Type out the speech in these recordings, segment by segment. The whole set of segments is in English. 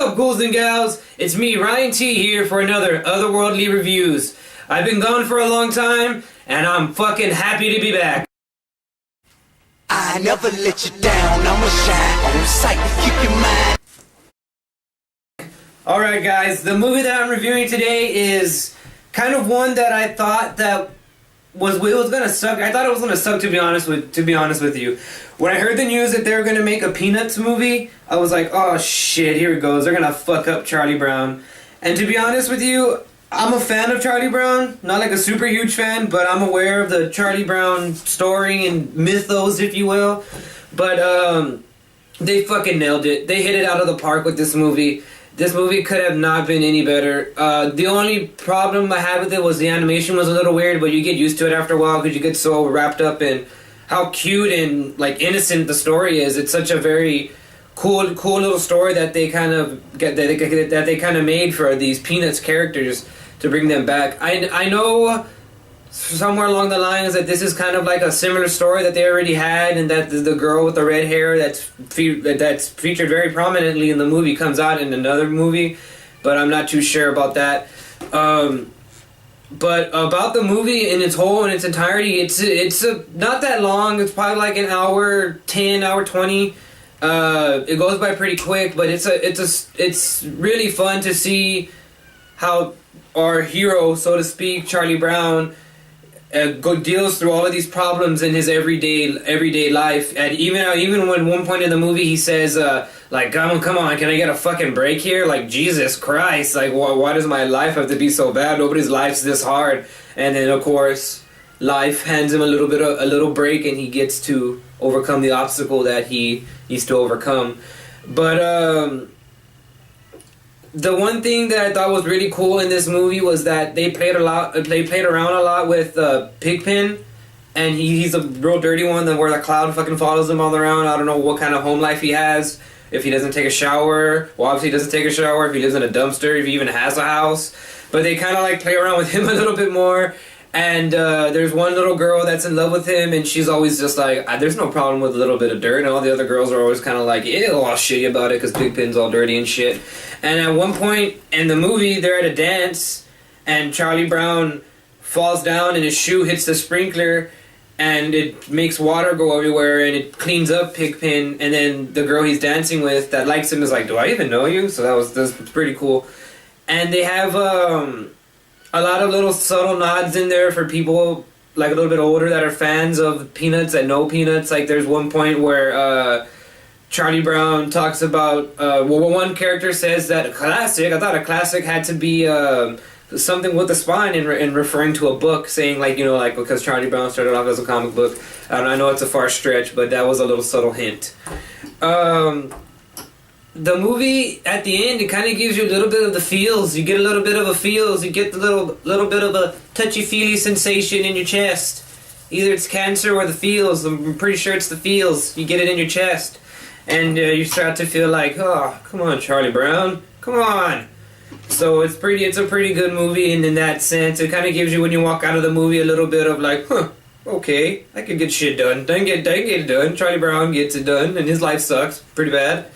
What's up, ghouls and gals? It's me, Ryan T, here for another Otherworldly Reviews. I've been gone for a long time, and I'm fucking happy to be back. I never let you down, I'ma shine on sight to keep your mind. Alright guys, the movie that I'm reviewing today is kind of one that I thought that was gonna suck. I thought it was gonna suck, to be honest with you. When I heard the news that they were gonna make a Peanuts movie, I was like, oh shit, here it goes. They're gonna fuck up Charlie Brown. And to be honest with you, I'm a fan of Charlie Brown. Not like a super huge fan, but I'm aware of the Charlie Brown story and mythos, if you will. But they fucking nailed it. They hit it out of the park with this movie. This movie could have not been any better. The only problem I had with it was the animation was a little weird, but you get used to it after a while because you get so wrapped up in how cute and like innocent the story is. It's such a very cool little story that they kind of made for these Peanuts characters to bring them back. I know somewhere along the lines that this is kind of like a similar story that they already had, and that the girl with the red hair that's featured very prominently in the movie comes out in another movie, but I'm not too sure about that. But about the movie in its whole, in its entirety, it's not that long. It's probably like an hour 10, hour 20. It goes by pretty quick, but it's really fun to see how our hero, so to speak, Charlie Brown, deals through all of these problems in his everyday life. And even when one point in the movie he says, like, come on, can I get a fucking break here? Like, Jesus Christ, like, why does my life have to be so bad? Nobody's life's this hard. And then, of course, life hands him a little break, and he gets to overcome the obstacle that he needs to overcome. But the one thing that I thought was really cool in this movie was that they played around a lot with Pigpen, and he's a real dirty one, where the cloud fucking follows him all around. I don't know what kind of home life he has. If he doesn't take a shower, well, obviously he doesn't take a shower. If he lives in a dumpster, if he even has a house, but they kind of like play around with him a little bit more. And there's one little girl that's in love with him, and she's always just like, there's no problem with a little bit of dirt, and all the other girls are always kind of like, ew, all shitty about it because Pigpen's all dirty and shit. And at one point in the movie, they're at a dance, and Charlie Brown falls down and his shoe hits the sprinkler, and it makes water go everywhere, and it cleans up Pigpen, and then the girl he's dancing with that likes him is like, do I even know you? So that's pretty cool. And they have a lot of little subtle nods in there for people like a little bit older that are fans of Peanuts, that know Peanuts. Like there's one point where Charlie Brown talks about, one character says that I thought a classic had to be something with a spine in referring to a book, saying like, because Charlie Brown started off as a comic book. I know it's a far stretch, but that was a little subtle hint. The movie, at the end, it kind of gives you a little bit of the feels. You get a little bit of a feels. You get the little bit of a touchy-feely sensation in your chest. Either it's cancer or the feels. I'm pretty sure it's the feels. You get it in your chest. And you start to feel like, oh, come on, Charlie Brown. Come on. So it's a pretty good movie, and in that sense, it kind of gives you, when you walk out of the movie, a little bit of like, huh, okay, I can get shit done. I can get it done. Charlie Brown gets it done, and his life sucks pretty bad.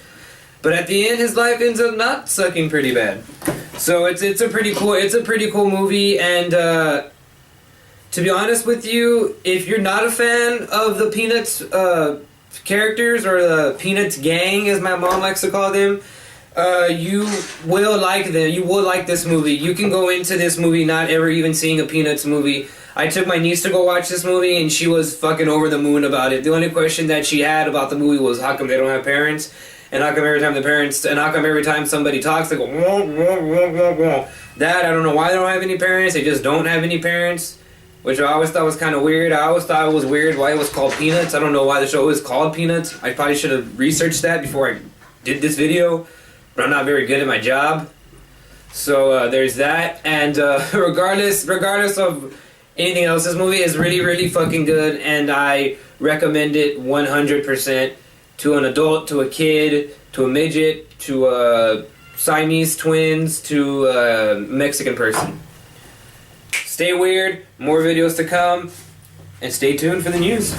But at the end, his life ends up not sucking pretty bad. So it's a pretty cool movie. And to be honest with you, if you're not a fan of the Peanuts characters, or the Peanuts gang, as my mom likes to call them, you will like them. You will like this movie. You can go into this movie not ever even seeing a Peanuts movie. I took my niece to go watch this movie, and she was fucking over the moon about it. The only question that she had about the movie was, how come they don't have parents? And how come every time somebody talks, they go, wah, wah, wah, wah, wah. That, I don't know why they don't have any parents. They just don't have any parents, which I always thought was kind of weird. I always thought it was weird why it was called Peanuts. I don't know why the show is called Peanuts. I probably should have researched that before I did this video, but I'm not very good at my job. So there's that. And regardless of anything else, this movie is really, really fucking good, and I recommend it 100%. To an adult, to a kid, to a midget, to a Siamese twins, to a Mexican person. Stay weird, more videos to come, and stay tuned for the news.